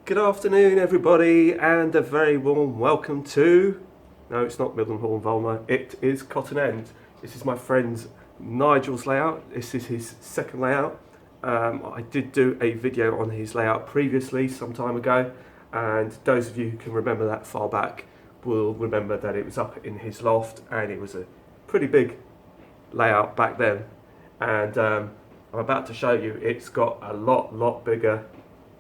Good afternoon everybody, and a very warm welcome to, no it's not Mildenhall and Volmer, it is Cotton End. This is my friend Nigel's layout. This is his second layout. I did do a video on his layout previously some time ago, and those of you who can remember that far back will remember that it was up in his loft and it was a pretty big layout back then. And I'm about to show you it's got a lot bigger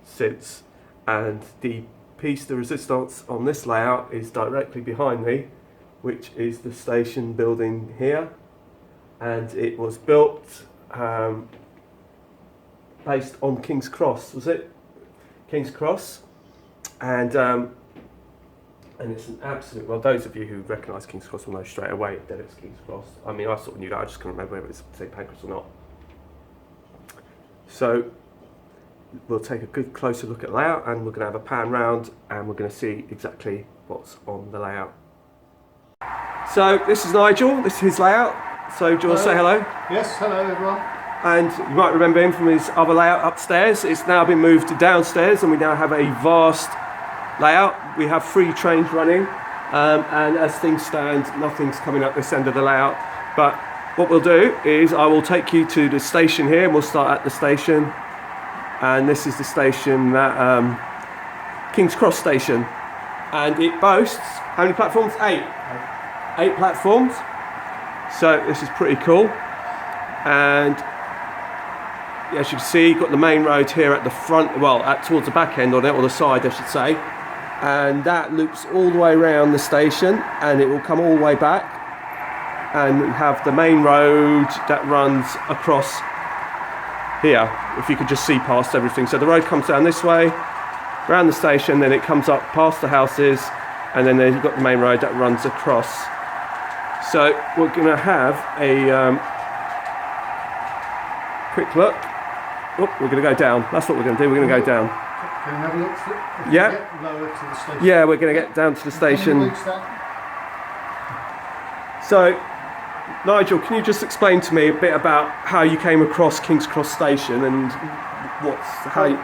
since. And the piece de resistance on this layout is directly behind me, which is the station building here. And it was built based on King's Cross, was it? King's Cross. And it's an absolute, well, those of you who recognise King's Cross will know straight away that it's King's Cross. I mean, I sort of knew that, I just couldn't remember whether it was St Pancras or not. So we'll take a good closer look at the layout, and we're going to have a pan round and we're going to see exactly what's on the layout. So this is Nigel, this is his layout. So do you want to say hello? Yes, hello everyone. And you might remember him from his other layout upstairs. It's now been moved to downstairs and we now have a vast layout. We have 3 trains running, and as things stand, nothing's coming up this end of the layout. But what we'll do is I will take you to the station here, and we'll start at the station. And this is the station, that King's Cross station, and it boasts how many platforms? 8. 8 platforms. So this is pretty cool. And as you can see, you've got the main road here at the front, well, towards the back end on it, or the side, I should say. And that loops all the way around the station, and it will come all the way back. And we have the main road that runs across here, if you could just see past everything. So the road comes down this way, around the station, then it comes up past the houses, and then you've got the main road that runs across. So we're going to have a quick look. Oh, we're going to go down. That's what we're going to do. We're going to go down. Can you have a look if Yeah. you get lower to the station? Yeah, we're going to get down to the station. Can you reach that? So, Nigel, can you just explain to me a bit about how you came across King's Cross Station and how you...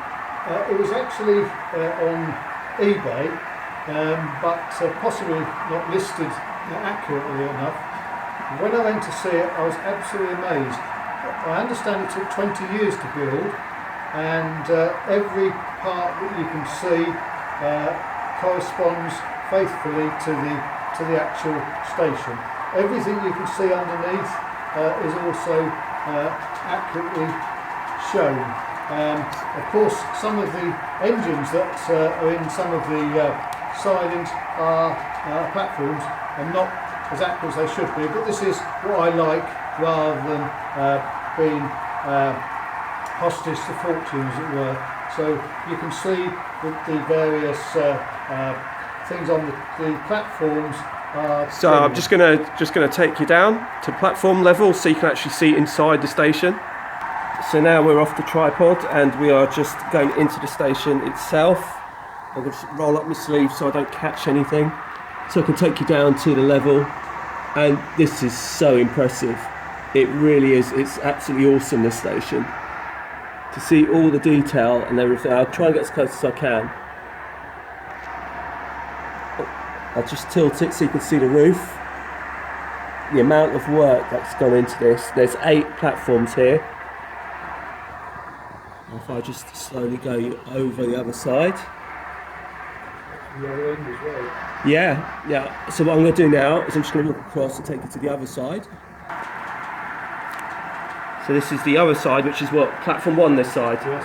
It was actually on eBay, but possibly not listed accurately enough. When I went to see it, I was absolutely amazed. I understand it took 20 years to build, and every part that you can see corresponds faithfully to the actual station. Everything you can see underneath is also accurately shown. Of course, some of the engines that are in some of the sidings are platforms and not as accurate as they should be, but this is what I like, rather than being hostage to fortune, as it were. So you can see the various things on the platforms. So I'm just gonna take you down to platform level so you can actually see inside the station. So now we're off the tripod and we are just going into the station itself. I'm going to roll up my sleeve so I don't catch anything, so I can take you down to the level. And this is so impressive. It really is. It's absolutely awesome, this station. To see all the detail and everything. I'll try and get as close as I can. I'll just tilt it so you can see the roof. The amount of work that's gone into this. There's 8 platforms here. If I just slowly go over the other side. The other end as well. Yeah. So what I'm going to do now is I'm just going to look across and take you to the other side. So this is the other side, which is what? Platform 1 this side? Yes.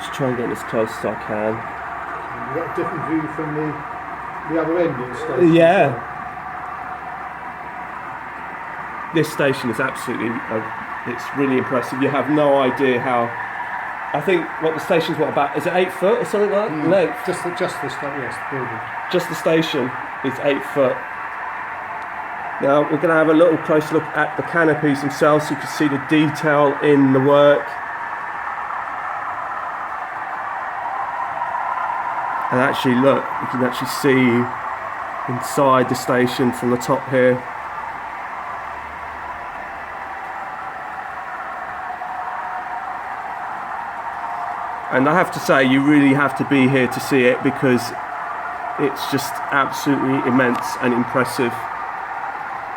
Just try and get as close as I can. You've got a different view from the other end of the station. Yeah. This station is absolutely, it's really impressive. You have no idea how, I think what the station's about, is it 8 foot or something like that? No. Just the yes, the building. Just the station is 8 foot. Now we're going to have a little closer look at the canopies themselves so you can see the detail in the work. And actually look, you can actually see inside the station from the top here. And I have to say, you really have to be here to see it, because it's just absolutely immense and impressive.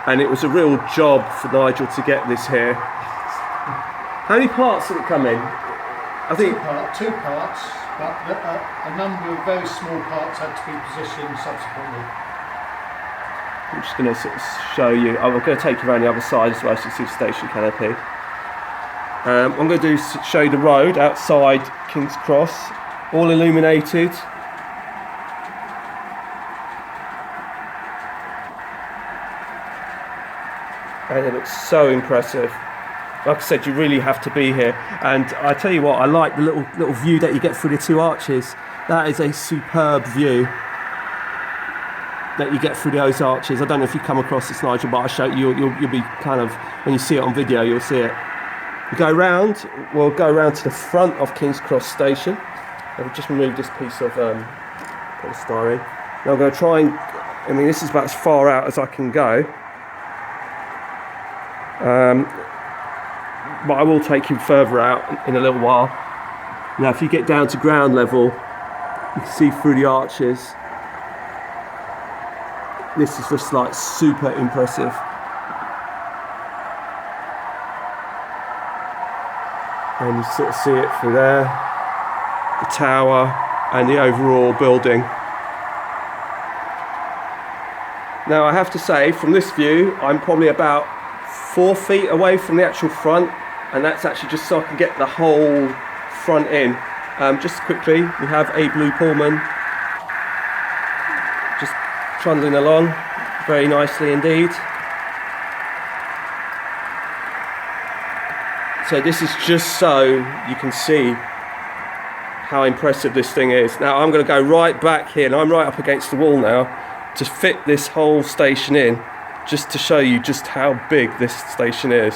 And it was a real job for Nigel to get this here. How many parts did it come in? I think two parts, but a number of very small parts had to be positioned subsequently. I'm just going to sort of show you. I'm going to take you around the other side as well, so you see the station canopy. I'm going to show you the road outside King's Cross, all illuminated. And it looks so impressive. Like I said, you really have to be here. And I tell you what, I like the little view that you get through the two arches. That is a superb view that you get through those arches. I don't know if you come across this, Nigel, but I'll show you. You'll be kind of, when you see it on video, you'll see it. We'll go around to the front of King's Cross Station. I've just removed this piece of polystyrene. Now I'm going to try and, this is about as far out as I can go. But I will take you further out in a little while. Now if you get down to ground level, you can see through the arches. This is just like super impressive. And you sort of see it through there, the tower and the overall building. Now I have to say, from this view, I'm probably about 4 feet away from the actual front, and that's actually just so I can get the whole front in. Just quickly, we have a blue Pullman just trundling along very nicely indeed. So this is just so you can see how impressive this thing is. Now I'm going to go right back here, and I'm right up against the wall now to fit this whole station in, just to show you just how big this station is.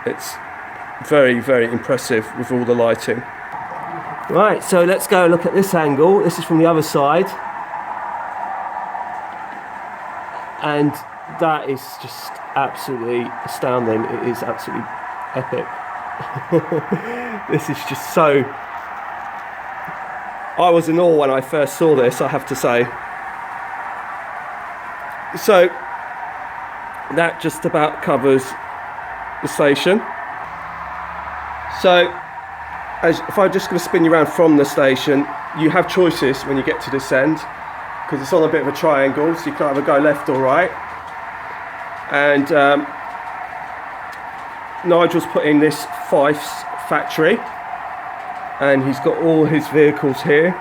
It's very, very impressive with all the lighting. Right, so let's go look at this angle. This is from the other side. And that is just absolutely astounding. It is absolutely epic. This is just so... I was in awe when I first saw this, I have to say. So that just about covers the station. So if I'm just going to spin you around from the station, you have choices when you get to this end, because it's on a bit of a triangle, so you can either go left or right. And Nigel's put in this Fife's factory, and he's got all his vehicles here.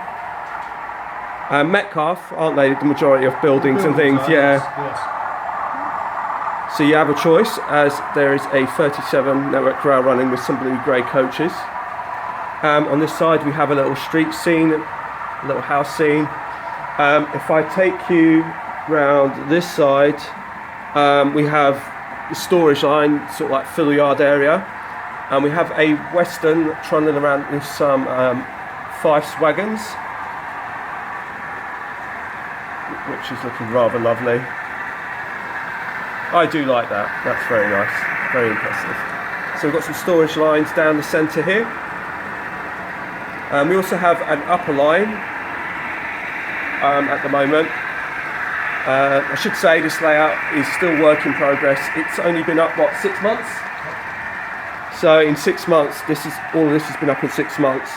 Metcalfe, aren't they, the majority of buildings and things? Yeah. Yes. So you have a choice, as there is a 37 network rail running with some blue grey coaches. On this side we have a little street scene, a little house scene. If I take you round this side, we have the storage line, sort of like fill yard area, and we have a Western trundling around with some Fife's wagons, which is looking rather lovely. I do like that. That's very nice, very impressive. So we've got some storage lines down the centre here. We also have an upper line at the moment. I should say this layout is still work in progress. It's only been up, what, 6 months? So in 6 months, all of this has been up in 6 months.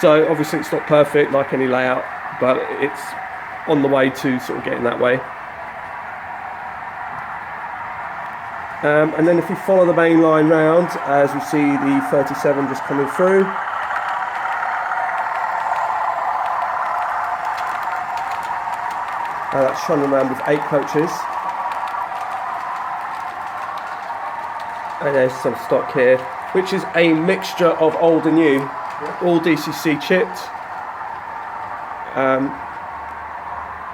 So obviously it's not perfect like any layout, but it's on the way to sort of getting that way. And then if we follow the main line round, as we see the 37 just coming through. That's trundling around with 8 coaches. And there's some stock here, which is a mixture of old and new, all DCC chipped.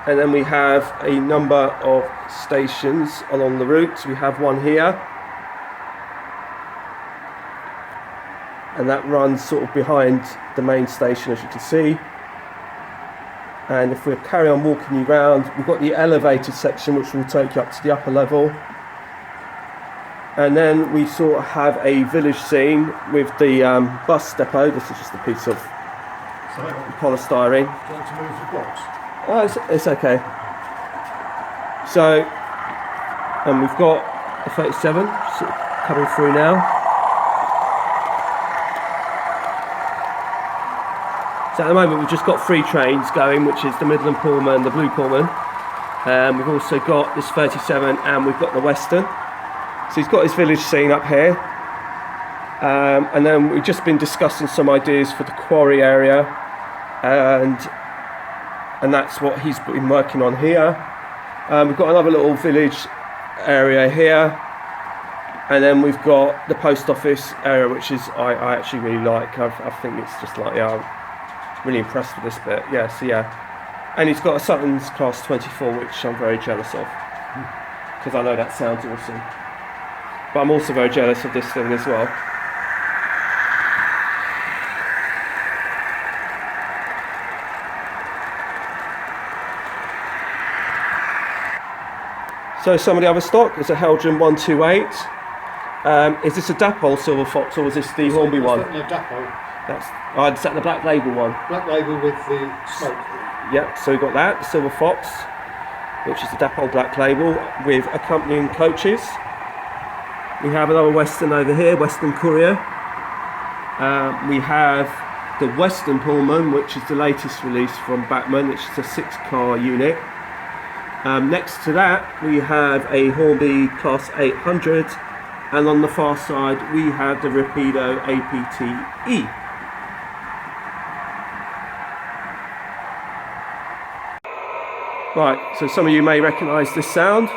And then we have a number of stations along the route. We have one here, and that runs sort of behind the main station, as you can see. And if we carry on walking you round, we've got the elevated section, which will take you up to the upper level. And then we sort of have a village scene with the bus depot. This is just a piece of polystyrene. Do you want to move the blocks? Oh, it's okay. So, and we've got the 37 sort of coming through now. So at the moment we've just got 3 trains going, which is the Midland Pullman, the Blue Pullman. We've also got this 37 and we've got the Western. So he's got his village scene up here. And then we've just been discussing some ideas for the quarry area. And that's what he's been working on here. We've got another little village area here. And then we've got the post office area, which is I actually really like. I think it's just like, yeah, I'm really impressed with this bit. Yeah, so yeah. And he's got a Sutton's Class 24, which I'm very jealous of. Because I know that sounds awesome. But I'm also very jealous of this thing as well. So some of the other stock is a Helgin 128. Is this a Dapol Silver Fox or is this the Hornby one? No, Dapol. Is that the Black Label one? Black Label with the smoke. Yep, so we've got that, the Silver Fox, which is the Dapol Black Label with accompanying coaches. We have another Western over here, Western Courier. We have the Western Pullman, which is the latest release from Batman, which is a 6-car unit. Next to that, we have a Hornby Class 800, and on the far side, we have the Rapido APTE. Right, so some of you may recognise this sound.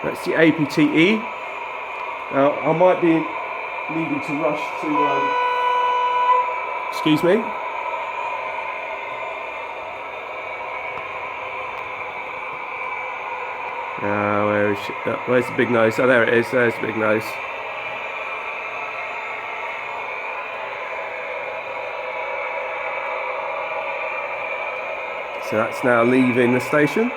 That's the APTE. Now, I might be needing to rush to, excuse me. Where's the big nose? Oh, there it is, there's the big nose. So that's now leaving the station.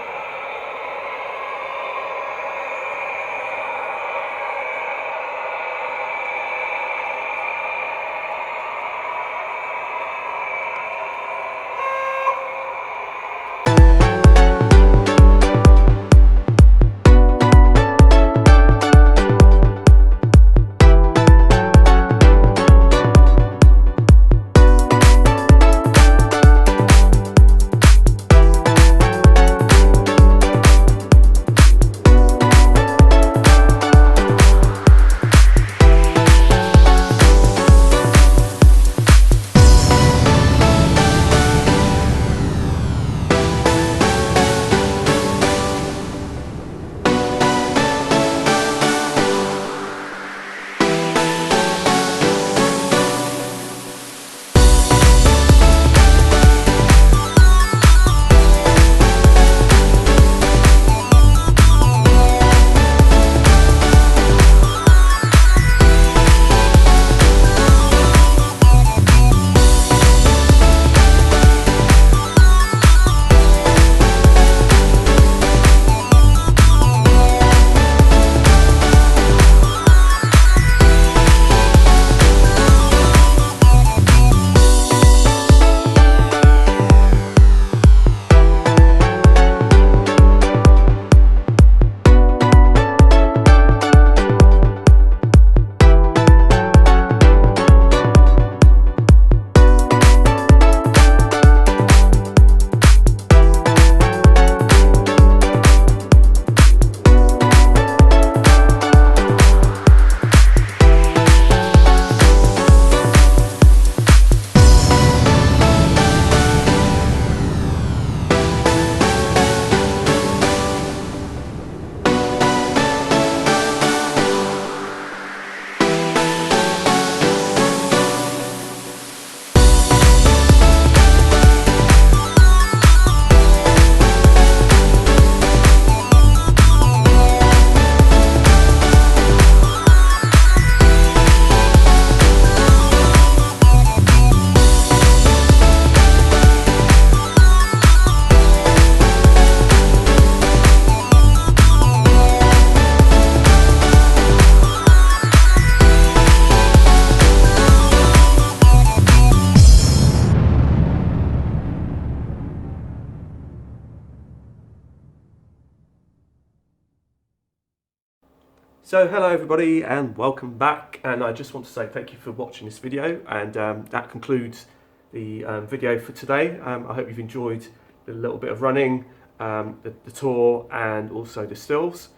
So hello everybody and welcome back, and I just want to say thank you for watching this video, and that concludes the video for today. I hope you've enjoyed the little bit of running, the tour and also the stills.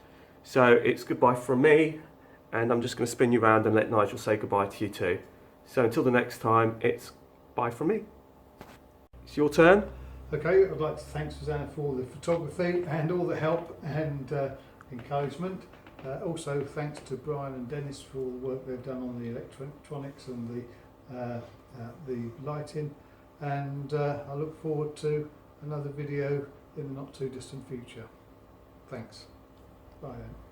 So it's goodbye from me, and I'm just going to spin you around and let Nigel say goodbye to you too. So until the next time, it's bye from me. It's your turn. Okay, I'd like to thank Suzanne for the photography and all the help and encouragement. Also thanks to Brian and Dennis for all the work they've done on the electronics and the lighting, and I look forward to another video in the not too distant future. Thanks. Bye then.